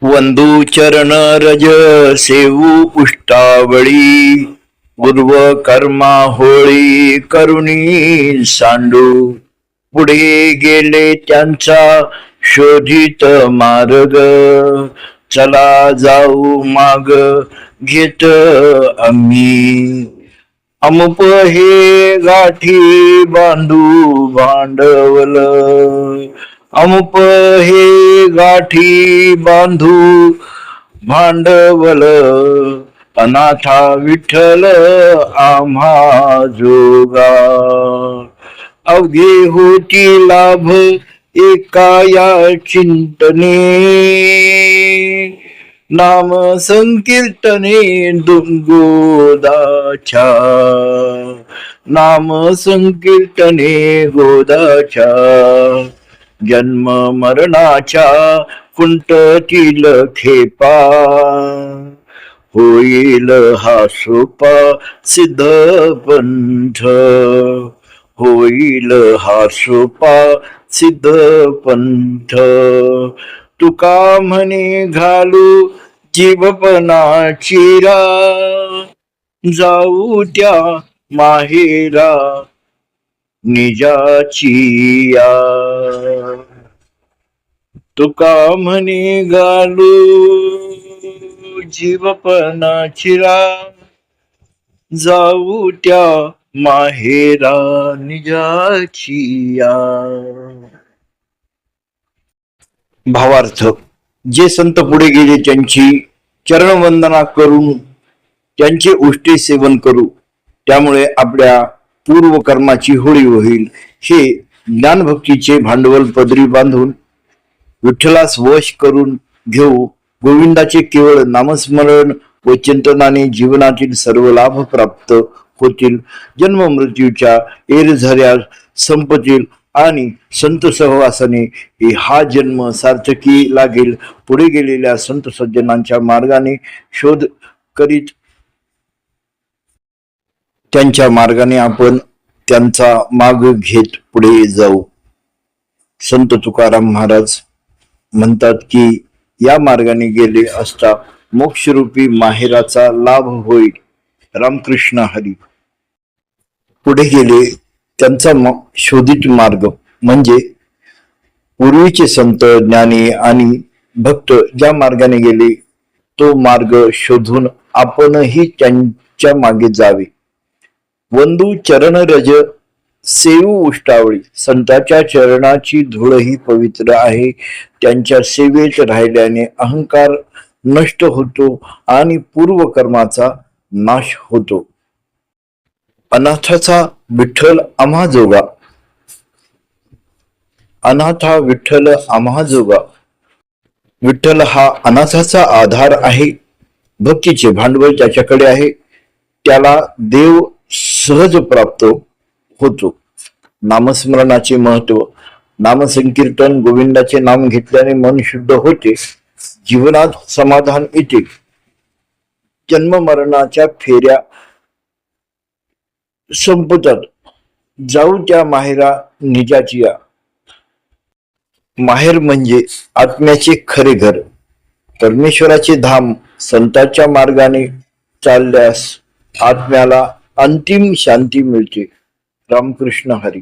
वंदू चरण रज सेवू उष्टावळी पूर्व कर्मा होळी करुणी सांडू पुढे गेले त्यांचा शोधित मार्ग चला जाऊ माग घेत आम्ही अमुप हे गाठी बांधू भांडवल अमुप हे गाठी बांधू भांडवल अनाथा विठ्ठल आम्हा जोगा अवघे होती लाभ एका या चिंतने नाम संकीर्तने गोदाच्या नाम संकीर्तने गोदाच्या जन्म मरणाच्या कुंटतील खेपा होईल हा सोपा सिद्ध पंथ होईल हा सोपा सिद्ध पंथ तुका म्हणे घालू जीवपणाची रा जाऊ त्या माहेरा निजाची या तुका म्हणे घालू जीवपणाची रा जाऊ त्या माहेरा निजाची या. भावार्थ जे संत पुढे गेले त्यांची चरणवंदना करून त्यांचे उष्टे सेवन करू त्यामुळे आपल्या पूर्व कर्माची होळी होईल. हे ज्ञानभक्तीचे भांडवल पदरी बांधून विठ्ठलास वश करून घेऊ. गोविंदाचे केवळ नामस्मरण व चिंतनाने जीवनातील सर्व लाभ प्राप्त होतील. जन्म मृत्यूच्या एरझऱ्या संपतील आणि संत सहवासाने हा जन्म सार्थकी लागेल. पुढे गेलेल्या संत सज्जनांच्या मार्गाने शोध करीत त्यांच्या मार्गाने आपण त्यांचा माग घेत पुढे जाऊ. संत तुकाराम महाराज म्हणतात की या मार्गाने गेले असता मोक्षरूपी माहेराचा लाभ होईल. रामकृष्ण हरी. पुढे गेले त्यांचा शोधित मार्ग म्हणजे पूर्वीचे संत ज्ञानी आणि भक्त ज्या मार्गाने गेले तो मार्ग शोधून आपणही त्यांच्या मागे जावे. वंदू चरण रज सेवू उष्टावळी. संतांच्या चरणाची धूळ ही पवित्र आहे. त्यांच्या सेवेत राहिल्याने अहंकार नष्ट होतो आणि पूर्व कर्माचा नाश होतो. अनाथाचा विठ्ठल आम्हा जोगा. अनाथा विठ्ठल आम्हा जोगा. विठ्ठल हा अनाथाचा आधार आहे. भक्तीचे भांडवल त्याच्याकडे आहे. त्याला देव सहज प्राप्त होतो. नामस्मरणाचे महत्व. नामसंकीर्तन गोविंदाचे नाम घेतल्याने मन शुद्ध होते. जीवनात समाधान येते. जन्म मरणाच्या फेऱ्या संपतात. जाऊ त्या माहेरा निजाची या. माहेर म्हणजे आत्म्याचे खरे घर, परमेश्वराचे धाम. संतांच्या मार्गाने चालल्यास आत्म्याला अंतिम शांती मिळते. रामकृष्ण हरी.